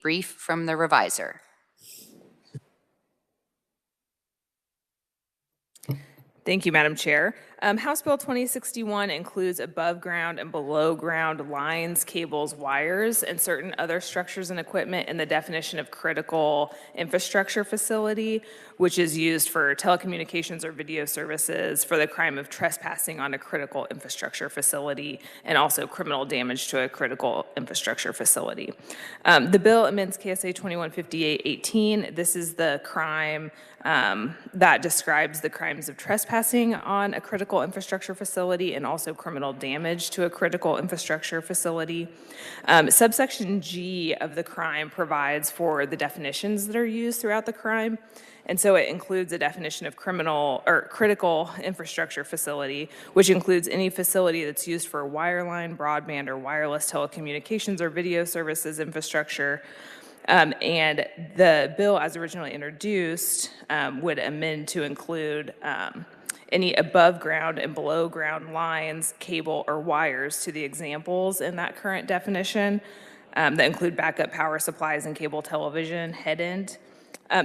brief from the reviser. Thank you, Madam Chair. House Bill 2061 includes above ground and below ground lines, cables, wires, and certain other structures and equipment in the definition of critical infrastructure facility, which is used for telecommunications or video services for the crime of trespassing on a critical infrastructure facility and also criminal damage to a critical infrastructure facility. The bill amends KSA 2158-18. This is the crime that describes the crimes of trespassing on a critical infrastructure facility and also criminal damage to a critical infrastructure facility. Subsection G of the crime provides for the definitions that are used throughout the crime. And so it includes a definition of criminal or critical infrastructure facility, which includes any facility that's used for wireline, broadband, or wireless telecommunications or video services infrastructure. And the bill, as originally introduced, would amend to include any above ground and below ground lines, cable, or wires to the examples in that current definition that include backup power supplies and cable television head end.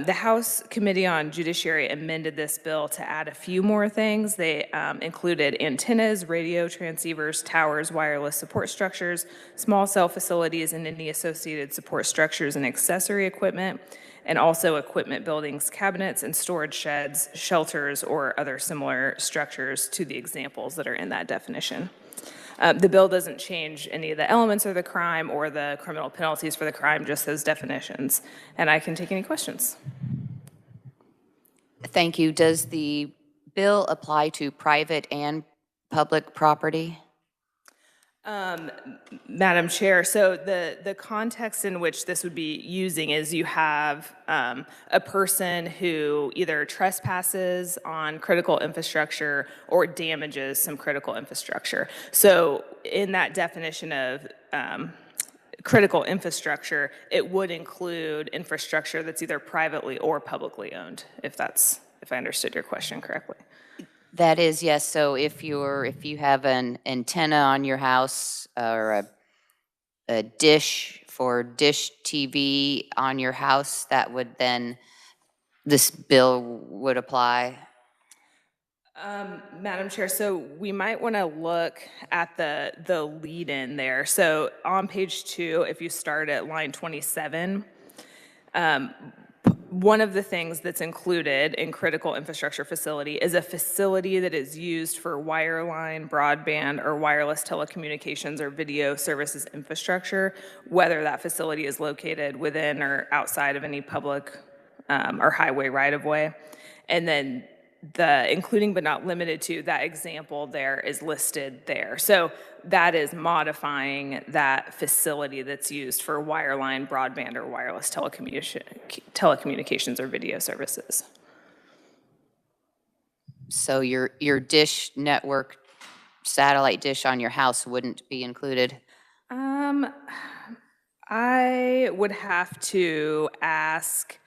The House Committee on Judiciary amended this bill to add a few more things. They included antennas, radio transceivers, towers, wireless support structures, small cell facilities, and any associated support structures and accessory equipment, and also equipment buildings, cabinets, and storage sheds, shelters, or other similar structures to the examples that are in that definition. The bill doesn't change any of the elements of the crime or the criminal penalties for the crime, just those definitions. And I can take any questions. Thank you. Does the bill apply to private and public property? Madam Chair, so the context in which this would be using is you have a person who either trespasses on critical infrastructure or damages some critical infrastructure. So in that definition of critical infrastructure, it would include infrastructure that's either privately or publicly owned, if I understood your question correctly. That is, yes. So if you have an antenna on your house or a dish for dish TV on your house, that would then, this bill would apply? Madam Chair, so we might want to look at the lead in there. So on page 2, if you start at line 27, one of the things that's included in critical infrastructure facility is a facility that is used for wireline, broadband, or wireless telecommunications or video services infrastructure, whether that facility is located within or outside of any public or highway right-of-way. And then the including but not limited to, that example there is listed there. So that is modifying that facility that's used for wireline, broadband, or wireless telecommunications or video services. So your dish network, satellite dish on your house wouldn't be included? I would have to ask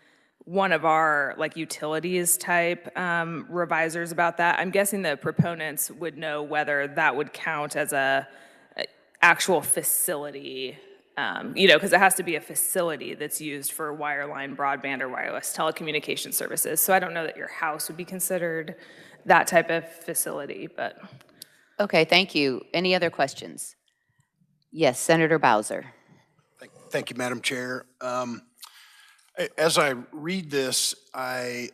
one of our utilities type revisers about that. I'm guessing the proponents would know whether that would count as a actual facility, because it has to be a facility that's used for wireline, broadband, or wireless telecommunication services. So I don't know that your house would be considered that type of facility, but. Okay, thank you. Any other questions? Yes, Senator Bowser. Thank you, Madam Chair. As I read this, I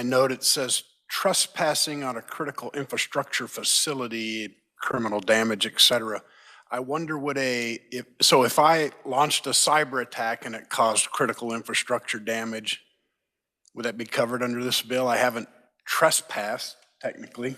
note it says trespassing on a critical infrastructure facility, criminal damage, et cetera. I wonder if I launched a cyber attack and it caused critical infrastructure damage, would that be covered under this bill? I haven't trespassed technically.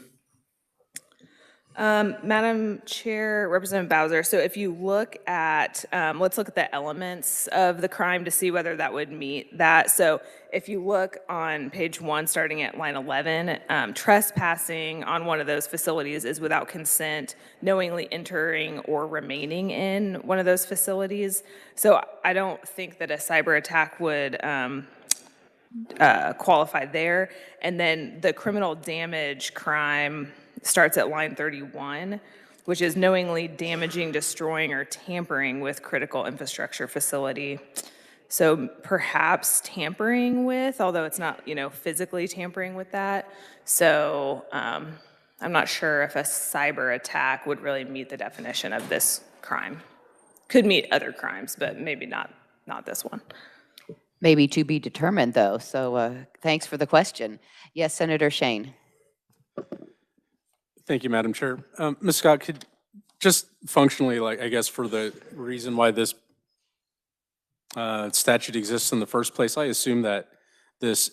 Madam Chair, Representative Bowser, so if you look at, let's look at the elements of the crime to see whether that would meet that. So if you look on page 1, starting at line 11, trespassing on one of those facilities is without consent, knowingly entering or remaining in one of those facilities. So I don't think that a cyber attack would qualify there. And then the criminal damage crime starts at line 31, which is knowingly damaging, destroying, or tampering with critical infrastructure facility. So perhaps tampering with, although it's not, physically tampering with that. So I'm not sure if a cyber attack would really meet the definition of this crime. Could meet other crimes, but maybe not this one. Maybe to be determined, though. So thanks for the question. Yes, Senator Shane. Thank you, Madam Chair. Ms. Scott, could just functionally, I guess, for the reason why this statute exists in the first place, I assume that this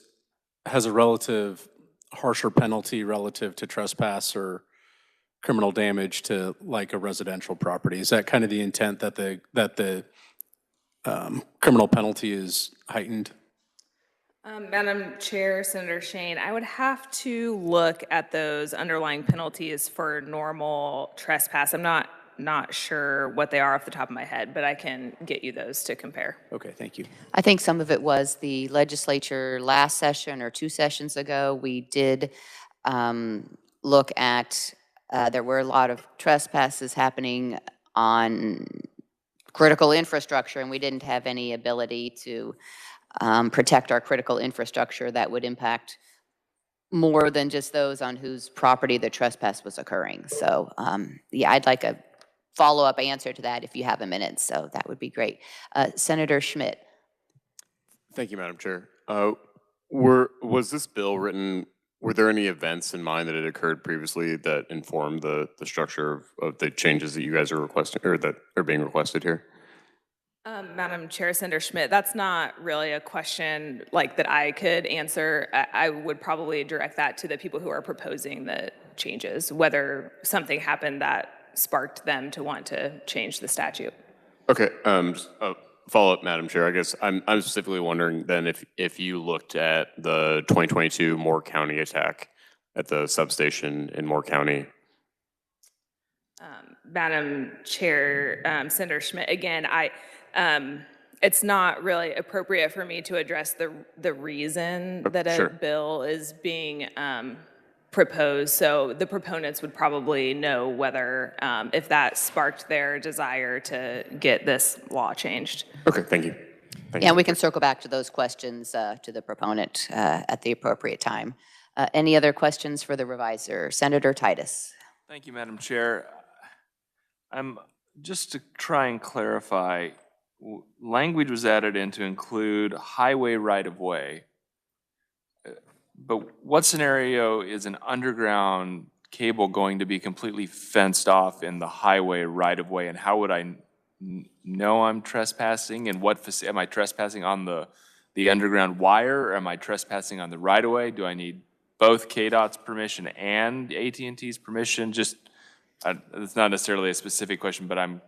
has a relative harsher penalty relative to trespass or criminal damage to like a residential property. Is that kind of the intent that the criminal penalty is heightened? Madam Chair, Senator Shane, I would have to look at those underlying penalties for normal trespass. I'm not sure what they are off the top of my head, but I can get you those to compare. Okay, thank you. I think some of it was the legislature last session or 2 sessions ago. We did look at, there were a lot of trespasses happening on critical infrastructure, and we didn't have any ability to protect our critical infrastructure that would impact more than just those on whose property the trespass was occurring. So yeah, I'd like a follow-up answer to that if you have a minute, so that would be great. Senator Schmidt. Thank you, Madam Chair. Was this bill written, were there any events in mind that had occurred previously that informed the structure of the changes that you guys are requesting, or that are being requested here? Madam Chair, Senator Schmidt, that's not really a question that I could answer. I would probably direct that to the people who are proposing the changes, whether something happened that sparked them to want to change the statute. Okay, follow up, Madam Chair. I guess I'm specifically wondering then if you looked at the 2022 Moore County attack at the substation in Moore County. Madam Chair, Senator Schmidt, again, it's not really appropriate for me to address the reason that a bill is being proposed. So the proponents would probably know whether, if that sparked their desire to get this law changed. Okay, thank you. Yeah, we can circle back to those questions to the proponent at the appropriate time. Any other questions for the reviser? Senator Titus. Thank you, Madam Chair. Just to try and clarify, language was added in to include highway right-of-way. But what scenario is an underground cable going to be completely fenced off in the highway right-of-way, and how would I know I'm trespassing? And am I trespassing on the underground wire, or am I trespassing on the right-of-way? Do I need both KDOT's permission and AT&T's permission? It's not necessarily a specific question, but I'm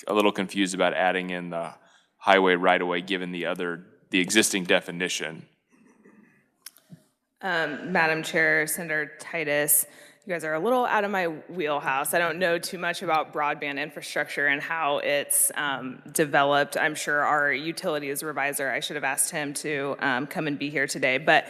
a little confused about adding in the highway right-of-way given the existing definition. Madam Chair, Senator Titus, you guys are a little out of my wheelhouse. I don't know too much about broadband infrastructure and how it's developed. I'm sure our utilities reviser, I should have asked him to come and be here today. But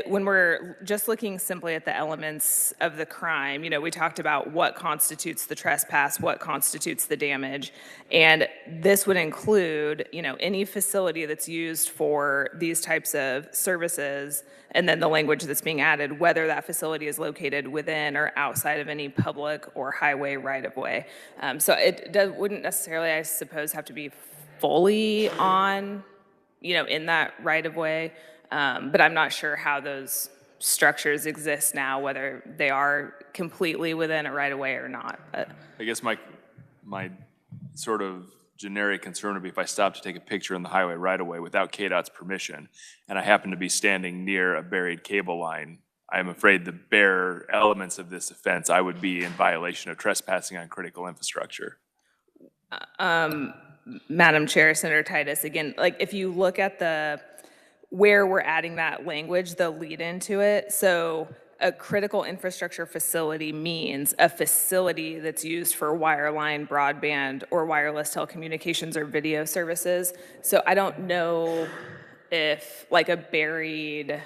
when we're just looking simply at the elements of the crime, we talked about what constitutes the trespass, what constitutes the damage. And this would include, any facility that's used for these types of services, and then the language that's being added, whether that facility is located within or outside of any public or highway right-of-way. So it wouldn't necessarily, I suppose, have to be fully on, in that right-of-way, but I'm not sure how those structures exist now, whether they are completely within a right-of-way or not. But I guess my sort of generic concern would be if I stopped to take a picture in the highway right-of-way without KDOT's permission, and I happen to be standing near a buried cable line, I'm afraid the bare elements of this offense, I would be in violation of trespassing on critical infrastructure. Madam Chair, Senator Titus, again, if you look at where we're adding that language, the lead into it, so a critical infrastructure facility means a facility that's used for wireline, broadband, or wireless telecommunications or video services. So I don't know if a buried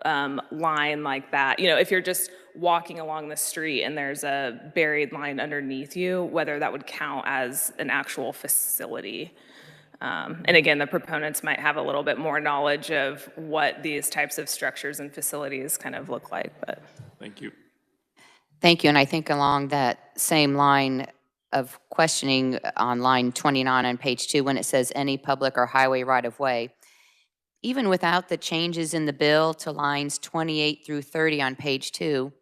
line like that, if you're just walking along the street and there's a buried line underneath you, whether that would count as an actual facility. And again, the proponents might have a little bit more knowledge of what these types of structures and facilities kind of look like, but. Thank you. Thank you, and I think along that same line of questioning on line 29 on page 2, when it says any public or highway right-of-way, even without the changes in the bill to lines 28 through 30 on page 2,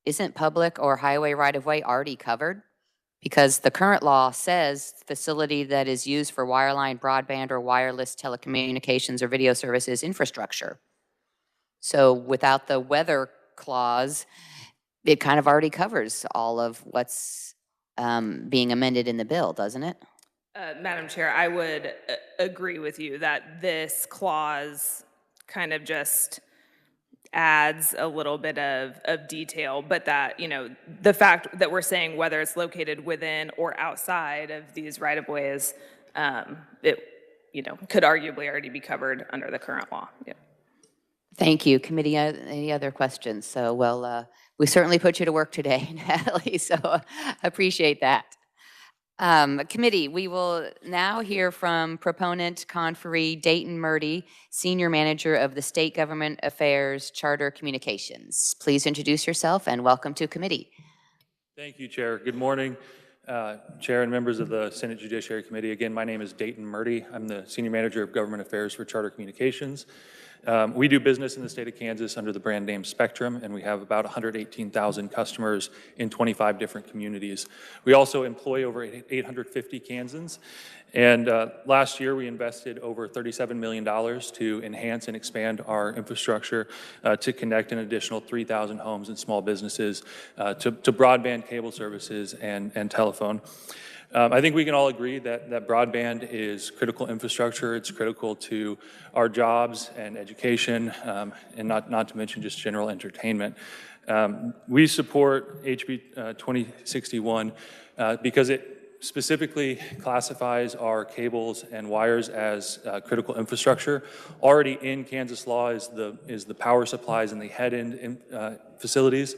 isn't public or highway right-of-way already covered? Because the current law says facility that is used for wireline, broadband, or wireless telecommunications or video services infrastructure. So without the weather clause, it kind of already covers all of what's being amended in the bill, doesn't it? Madam Chair, I would agree with you that this clause kind of just adds a little bit of detail, but that, the fact that we're saying whether it's located within or outside of these right-of-ways, it, could arguably already be covered under the current law. Yeah. Thank you. Committee, any other questions? So, well, we certainly put you to work today, Natalie, so appreciate that. Committee, we will now hear from proponent conferee Dayton Murdy, Senior Manager of the State Government Affairs Charter Communications. Please introduce yourself and welcome to committee. Thank you, Chair. Good morning, Chair and members of the Senate Judiciary Committee. Again, my name is Dayton Murdy. I'm the Senior Manager of Government Affairs for Charter Communications. We do business in the state of Kansas under the brand name Spectrum, and we have about 118,000 customers in 25 different communities. We also employ over 850 Kansans, and last year we invested over $37 million to enhance and expand our infrastructure to connect an additional 3,000 homes and small businesses to broadband cable services and telephone. I think we can all agree that broadband is critical infrastructure. It's critical to our jobs and education, and not to mention just general entertainment. We support HB 2061 because it specifically classifies our cables and wires as critical infrastructure. Already in Kansas law is the power supplies and the head-end facilities.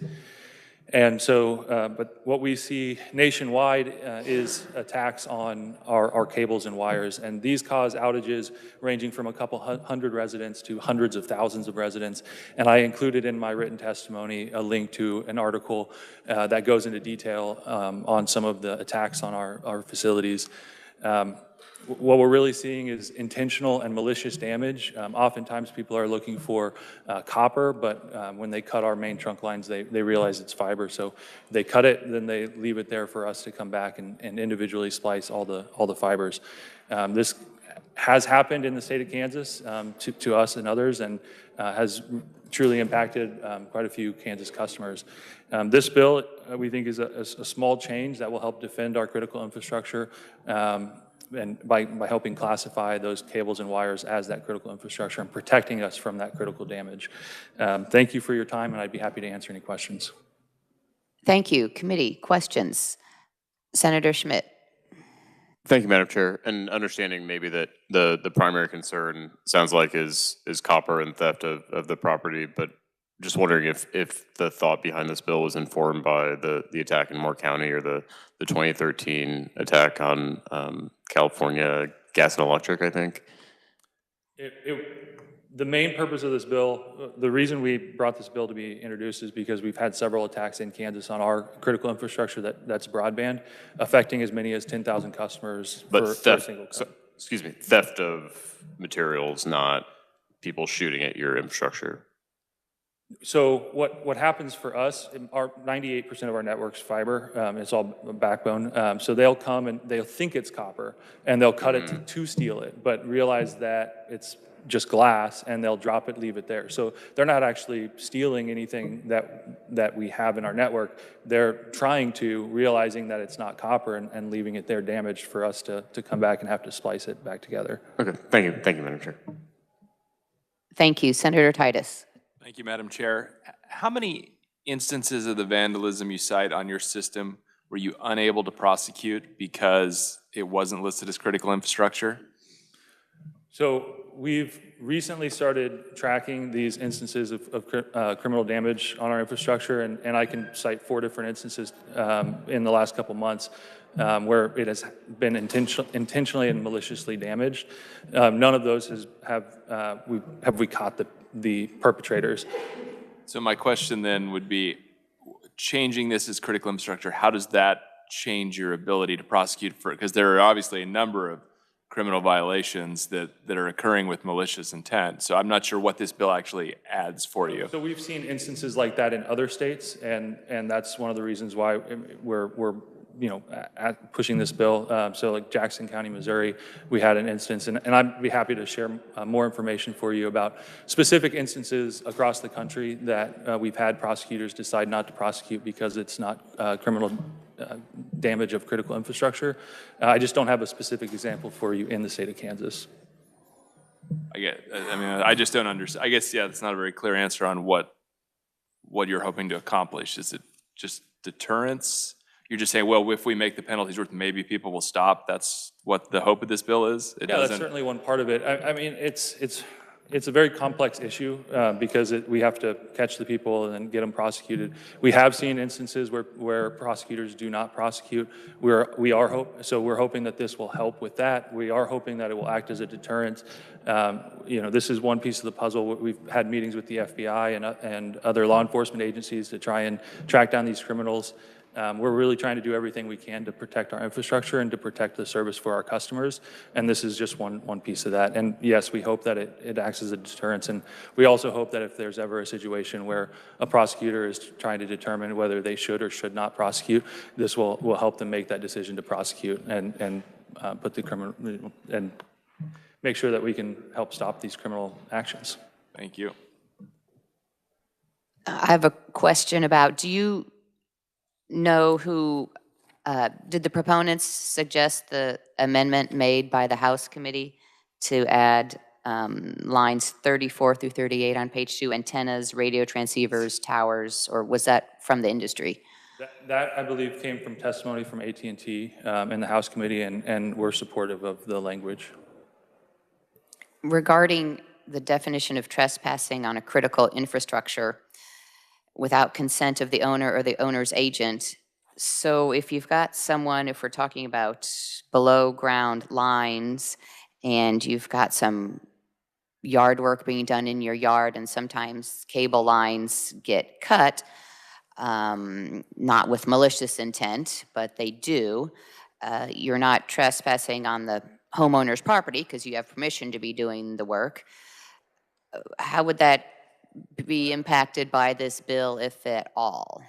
And so, but what we see nationwide is attacks on our cables and wires, and these cause outages ranging from a couple hundred residents to hundreds of thousands of residents. And I included in my written testimony a link to an article that goes into detail on some of the attacks on our facilities. What we're really seeing is intentional and malicious damage. Oftentimes people are looking for copper, but when they cut our main trunk lines, they realize it's fiber. So they cut it, then they leave it there for us to come back and individually splice all the fibers. This has happened in the state of Kansas to us and others, and has truly impacted quite a few Kansas customers. This bill, we think, is a small change that will help defend our critical infrastructure, and by helping classify those cables and wires as that critical infrastructure and protecting us from that critical damage. Thank you for your time, and I'd be happy to answer any questions. Thank you. Committee, questions? Senator Schmidt. Thank you, Madam Chair. And understanding maybe that the primary concern sounds like is copper and theft of the property, but just wondering if the thought behind this bill was informed by the attack in Moore County or the 2013 attack on California Gas and Electric, I think. The main purpose of this bill, the reason we brought this bill to be introduced is because we've had several attacks in Kansas on our critical infrastructure that's broadband, affecting as many as 10,000 customers for a single customer. Excuse me, theft of materials, not people shooting at your infrastructure. So what happens for us, our 98% of our network's fiber, it's all backbone. So they'll come and they'll think it's copper and they'll cut it to steal it, but realize that it's just glass and they'll drop it, leave it there. So they're not actually stealing anything that we have in our network. They're trying to, realizing that it's not copper and leaving it there damaged for us to come back and have to splice it back together. Okay, thank you, Madam Chair. Thank you. Senator Titus. Thank you, Madam Chair. How many instances of the vandalism you cite on your system were you unable to prosecute because it wasn't listed as critical infrastructure? So we've recently started tracking these instances of criminal damage on our infrastructure, and I can cite 4 different instances in the last couple months where it has been intentionally and maliciously damaged. None of those have we caught the perpetrators. So my question then would be, changing this as critical infrastructure, how does that change your ability to prosecute for it? Because there are obviously a number of criminal violations that are occurring with malicious intent. So I'm not sure what this bill actually adds for you. So we've seen instances like that in other states, and that's one of the reasons why we're pushing this bill. So like Jackson County, Missouri, we had an instance, and I'd be happy to share more information for you about specific instances across the country that we've had prosecutors decide not to prosecute because it's not criminal damage of critical infrastructure. I just don't have a specific example for you in the state of Kansas. I just don't understand. I guess, yeah, that's not a very clear answer on what you're hoping to accomplish. Is it just deterrence? You're just saying, well, if we make the penalties worth, maybe people will stop. That's what the hope of this bill is? That's certainly one part of it. I mean, it's a very complex issue because we have to catch the people and then get them prosecuted. We have seen instances where prosecutors do not prosecute. We're hoping that this will help with that. We are hoping that it will act as a deterrent. This is one piece of the puzzle. We've had meetings with the FBI and other law enforcement agencies to try and track down these criminals. We're really trying to do everything we can to protect our infrastructure and to protect the service for our customers, and this is just one piece of that. And yes, we hope that it acts as a deterrence, and we also hope that if there's ever a situation where a prosecutor is trying to determine whether they should or should not prosecute, this will help them make that decision to prosecute and put the criminal and make sure that we can help stop these criminal actions. Thank you. I have a question about, do you know who, did the proponents suggest the amendment made by the House committee to add lines 34 through 38 on page 2, antennas, radio transceivers, towers, or was that from the industry? That I believe came from testimony from AT&T in the House committee, and we're supportive of the language. Regarding the definition of trespassing on a critical infrastructure without consent of the owner or the owner's agent. So if you've got someone, if we're talking about below ground lines and you've got some yard work being done in your yard and sometimes cable lines get cut, not with malicious intent, but they do, you're not trespassing on the homeowner's property because you have permission to be doing the work. How would that be impacted by this bill, if at all?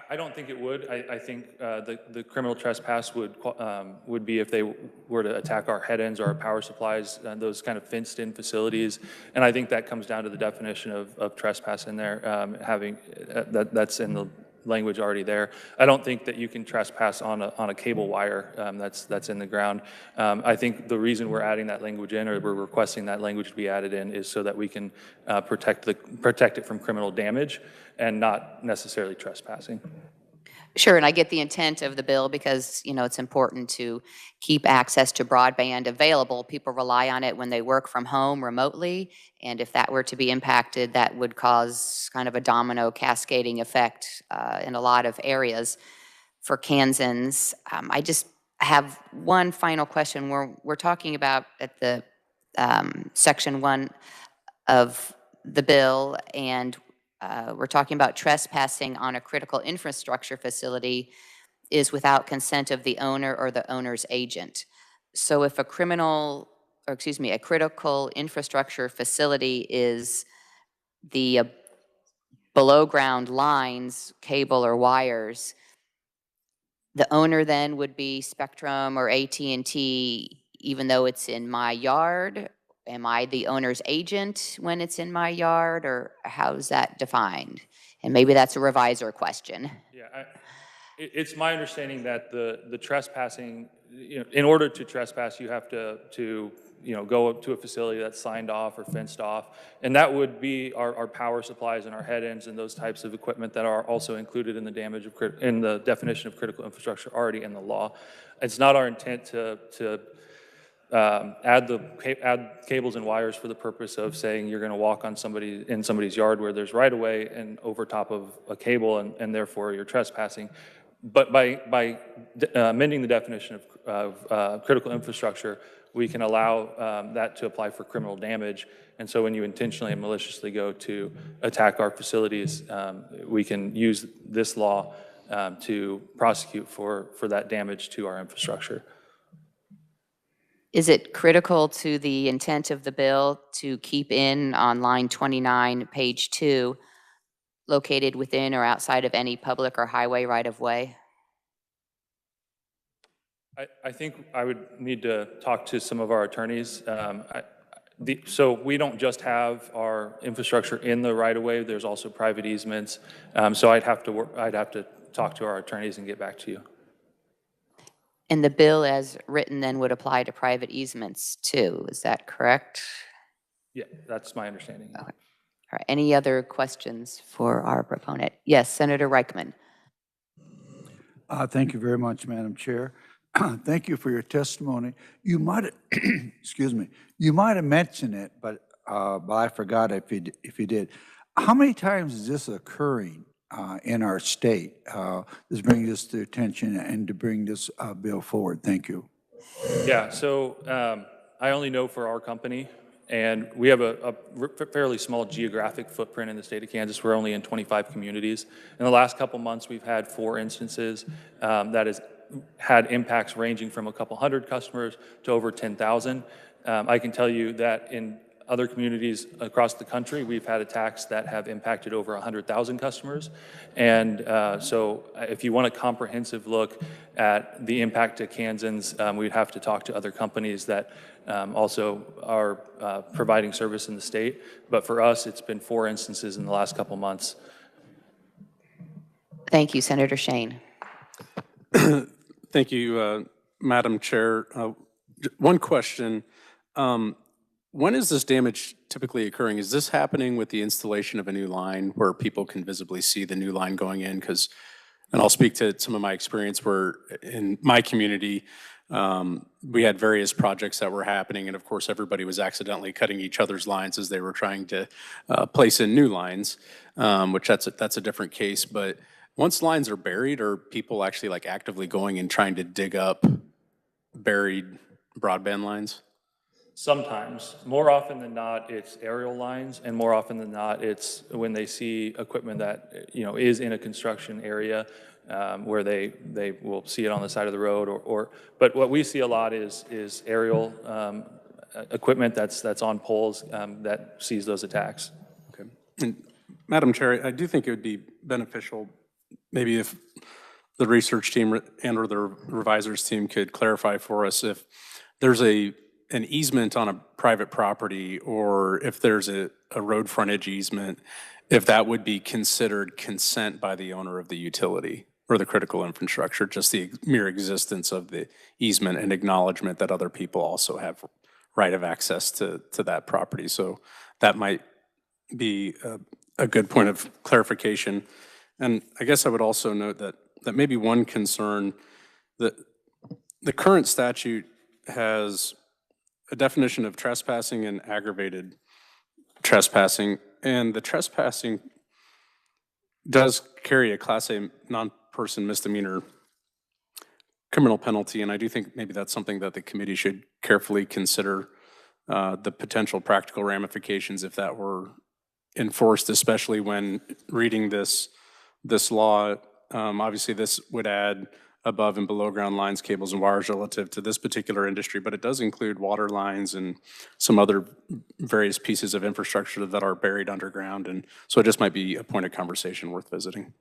I don't think it would. I think the criminal trespass would be if they were to attack our head ends or our power supplies, those kind of fenced-in facilities. And I think that comes down to the definition of trespass in there, that's in the language already there. I don't think that you can trespass on a cable wire that's in the ground. I think the reason we're adding that language in, or we're requesting that language to be added in, is so that we can protect it from criminal damage and not necessarily trespassing. Sure, and I get the intent of the bill because, it's important to keep access to broadband available. People rely on it when they work from home remotely, and if that were to be impacted, that would cause kind of a domino cascading effect in a lot of areas for Kansans. I just have one final question. We're talking about at the section 1 of the bill, and we're talking about trespassing on a critical infrastructure facility is without consent of the owner or the owner's agent. So if a critical infrastructure facility is the below ground lines, cable or wires, the owner then would be Spectrum or AT&T, even though it's in my yard? Am I the owner's agent when it's in my yard, or how's that defined? And maybe that's a revisor question. Yeah, it's my understanding that the trespassing, in order to trespass, you have to go up to a facility that's signed off or fenced off, and that would be our power supplies and our head ends and those types of equipment that are also included in the definition of critical infrastructure already in the law. It's not our intent to add cables and wires for the purpose of saying you're going to walk on in somebody's yard where there's right of way and over top of a cable, and therefore you're trespassing. But by amending the definition of critical infrastructure, we can allow that to apply for criminal damage. And so when you intentionally and maliciously go to attack our facilities, we can use this law to prosecute for that damage to our infrastructure. Is it critical to the intent of the bill to keep in on line 29, page 2, located within or outside of any public or highway right-of-way? I think I would need to talk to some of our attorneys. So we don't just have our infrastructure in the right-of-way. There's also private easements. So I'd have to talk to our attorneys and get back to you. And the bill as written then would apply to private easements too, is that correct? Yeah, that's my understanding. Okay. All right, any other questions for our proponent? Yes, Senator Reichman. Thank you very much, Madam Chair. Thank you for your testimony. You might, excuse me, you might have mentioned it, but I forgot if you did. How many times is this occurring in our state? This brings this to attention and to bring this bill forward. Thank you. Yeah, so I only know for our company, and we have a fairly small geographic footprint in the state of Kansas. We're only in 25 communities. In the last couple months, we've had 4 instances that has had impacts ranging from a couple hundred customers to over 10,000. I can tell you that in other communities across the country, we've had attacks that have impacted over 100,000 customers. And so if you want a comprehensive look at the impact to Kansans, we'd have to talk to other companies that also are providing service in the state. But for us, it's been 4 instances in the last couple months. Thank you, Senator Shane. Thank you, Madam Chair. One question. When is this damage typically occurring? Is this happening with the installation of a new line where people can visibly see the new line going in? And I'll speak to some of my experience where in my community, we had various projects that were happening, and of course everybody was accidentally cutting each other's lines as they were trying to place in new lines, which that's a different case. But once lines are buried, are people actually like actively going and trying to dig up buried broadband lines? Sometimes. More often than not, it's aerial lines, and more often than not, it's when they see equipment that is in a construction area where they will see it on the side of the road. But what we see a lot is aerial equipment that's on poles that sees those attacks. Okay. And Madam Chair, I do think it would be beneficial maybe if the research team and or the revisers team could clarify for us if there's an easement on a private property or if there's a road frontage easement, if that would be considered consent by the owner of the utility or the critical infrastructure, just the mere existence of the easement and acknowledgement that other people also have right of access to that property. So that might be a good point of clarification. And I guess I would also note that maybe one concern that the current statute has a definition of trespassing and aggravated trespassing, and the trespassing does carry a Class A non-person misdemeanor criminal penalty, and I do think maybe that's something that the committee should carefully consider the potential practical ramifications if that were enforced, especially when reading this law. Obviously, this would add above and below ground lines, cables, and wires relative to this particular industry, but it does include water lines and some other various pieces of infrastructure that are buried underground. And so it just might be a point of conversation worth visiting.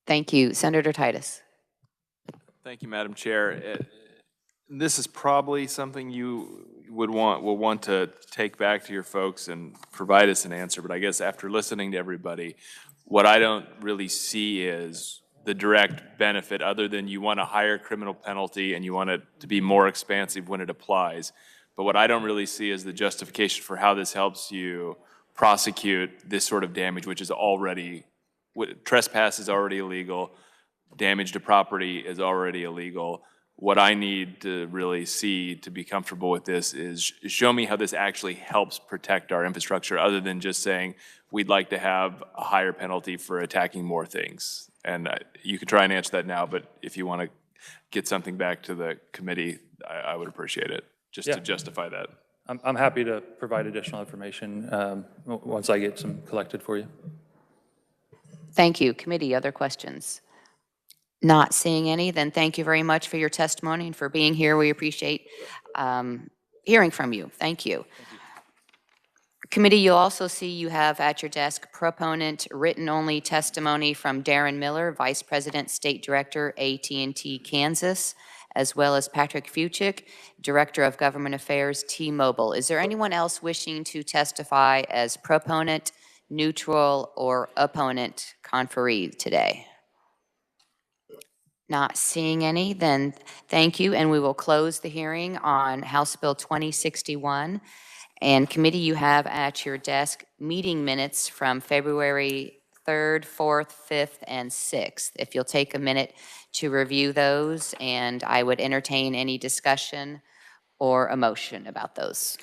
Thank you. Senator Titus. Thank you, Madam Chair. This is probably something you will want to take back to your folks and provide us an answer, but I guess after listening to everybody, what I don't really see is the direct benefit other than you want a higher criminal penalty and you want it to be more expansive when it applies. But what I don't really see is the justification for how this helps you prosecute this sort of damage, which is already, trespass is already illegal, damage to property is already illegal. what I need to really see to be comfortable with this is show me how this actually helps protect our infrastructure, other than just saying we'd like to have a higher penalty for attacking more things. And you can try and answer that now, but if you want to get something back to the committee, I would appreciate it, just to justify that. I'm happy to provide additional information once I get some collected for you. Thank you. Committee, other questions? Not seeing any, then thank you very much for your testimony and for being here. We appreciate hearing from you. Thank you. Committee, you'll also see you have at your desk proponent written-only testimony from Darren Miller, Vice President, State Director, AT&T Kansas, as well as Patrick Fuchik, Director of Government Affairs, T-Mobile. Is there anyone else wishing to testify as proponent, neutral, or opponent conferee today? Not seeing any, then thank you, and we will close the hearing on House Bill 2061. And committee, you have at your desk meeting minutes from February 3rd, 4th, 5th, and 6th. If you'll take a minute to review those, and I would entertain any discussion or a motion about those.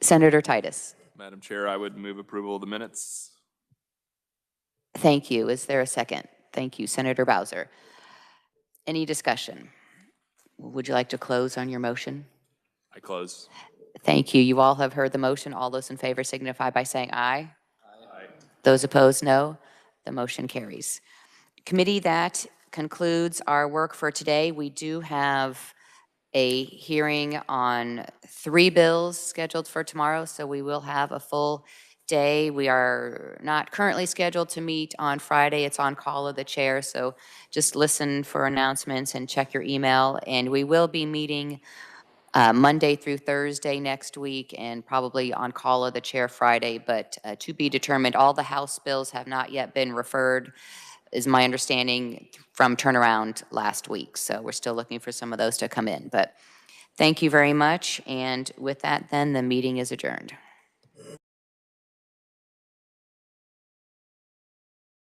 Senator Titus. Madam Chair, I would move approval of the minutes. Thank you. Is there a second? Thank you, Senator Bowser. Any discussion? Would you like to close on your motion? I close. Thank you. You all have heard the motion. All those in favor signify by saying aye. Aye. Those opposed, no. The motion carries. Committee, that concludes our work for today. We do have a hearing on 3 bills scheduled for tomorrow, so we will have a full day. We are not currently scheduled to meet on Friday. It's on call of the chair, so just listen for announcements and check your email. And we will be meeting Monday through Thursday next week, and probably on call of the chair Friday, but to be determined. All the House bills have not yet been referred, is my understanding, from turnaround last week. So we're still looking for some of those to come in. But thank you very much. And with that, then, the meeting is adjourned.